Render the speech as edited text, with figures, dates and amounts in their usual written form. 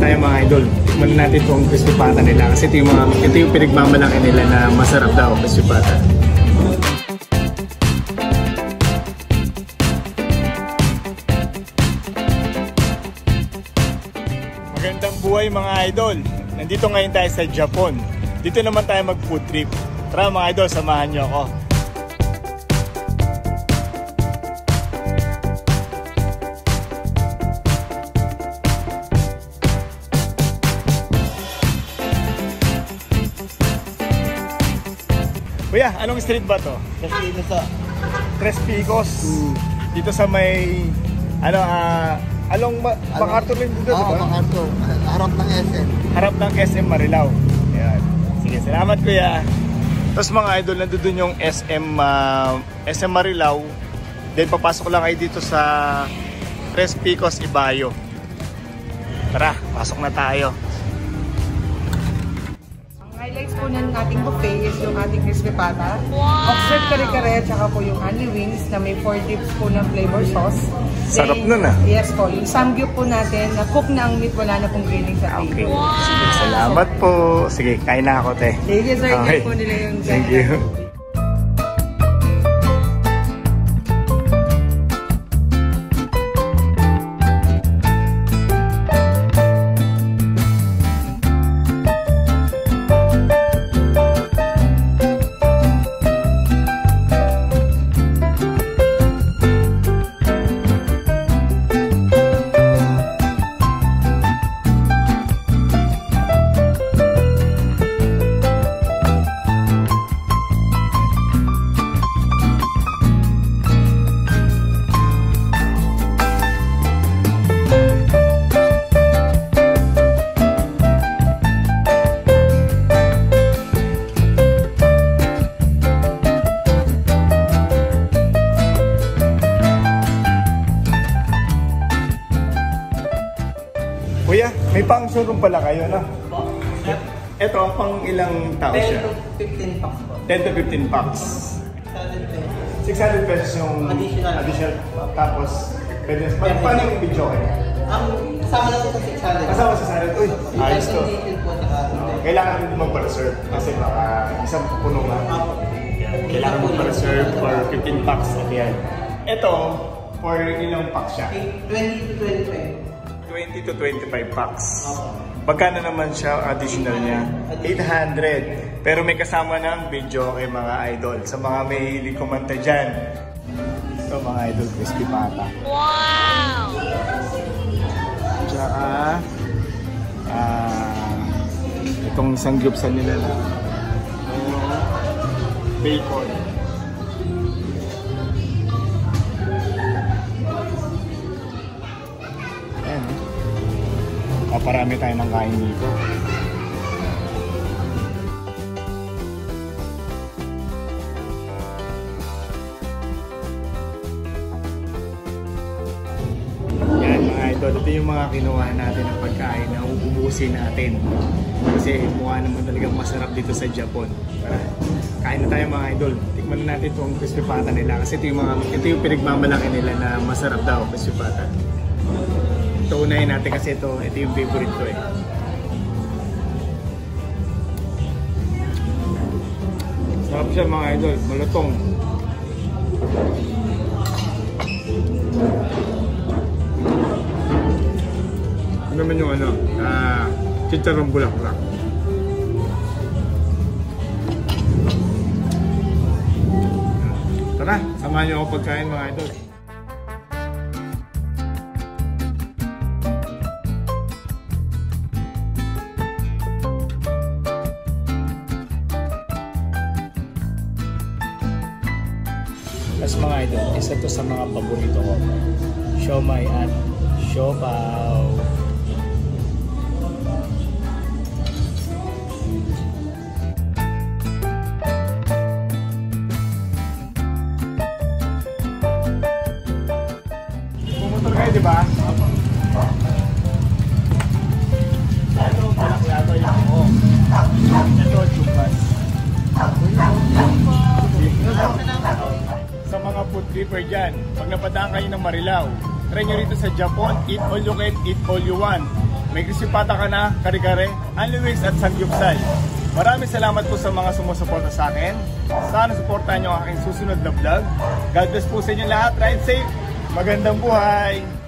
tayo mga idol. Tikman natin itong crispy pata nila kasi ito yung pinagmamalaki nila na masarap daw crispy pata. Magandang buhay mga idol. Nandito ngayon tayo sa Japan. Dito naman tayo mag food trip. Tara mga idol, samahan niyo ako. Kuya, anong street ba to? Tres Picos. Dito sa may along MacArthur rin dito, diba? MacArthur. Harap ng SM. Harap ng SM Marilao. Ayan. Sige, salamat kuya. Tapos mga idol, nandun yung SM Marilao. Then papasok lang kayo dito sa Tres Picos, Ibayo. Tara, pasok na tayo. Highlights po ng ating buffet is yung ating crispy pata, oxford kare-kare, tsaka po yung honey wings na may 4 dips po ng flavor sauce. Sarap nun ah. Yes po, yung samgyup po natin, na cook na ang meat, wala na pong grilling sa table. Okay. Sige, salamat po. Sige, kain na ako, te. Sige sir, okay. Po nila yung thank you. Kuya, may pang showroom pala kayo, no? Ito, pang ilang tao siya? 10 to 15 packs po. 10 to 15 packs. 600 pesos yung additional. Tapos, pwede, paano yung video kayo? Kasama na po sa 600. Kasama sa salad? Uy, ayos to. Kailangan rin mag-reserve kasi baka isang puno nga. Kailangan mag-reserve for 15 packs at yan. Ito, for ilang packs siya? 20 to 25. 20 to 25 packs. Magkano naman siya additional niya? 800. Pero may kasama ng video kay mga idol. Sa mga may hilig kumanta dyan. Ito mga idol, crispy pata. Wow! Tsaka itong sanggupsan nila na bacon. Parami tayo ng kain dito. Yan mga idol, ito yung mga kinuha natin ng pagkain na uubusin natin. Kasi mukha naman talagang masarap dito sa Japan. Kain na tayo mga idol. Tikman na natin itong crispy pata nila kasi ito yung pinagmamalaki nila na masarap daw crispy pata. Ito unahin natin kasi ito yung favorite ko eh. Sarap siya mga idol, malutong. Ano naman yung chicharong bulaklak. Tara, samahan niyo ako pagkain mga idol. Tapos mga idol, isa to sa mga paborito ko. Siomai at siopaw. Pumotor kayo, di ba? Ito, palaklato yung ako. Ito, chupas. Sa mga food tripper dyan, pag napadaan kayo ng Marilao, try nyo rito sa Japan, eat all you can, eat all you want. may crispy pata ka na, kare-kare, only wings at samgyupsal. Maraming salamat po sa mga sumusuporta sa akin. Sana suportahan nyo ang aking susunod na vlog. God bless po sa inyo lahat. Ride safe. Magandang buhay.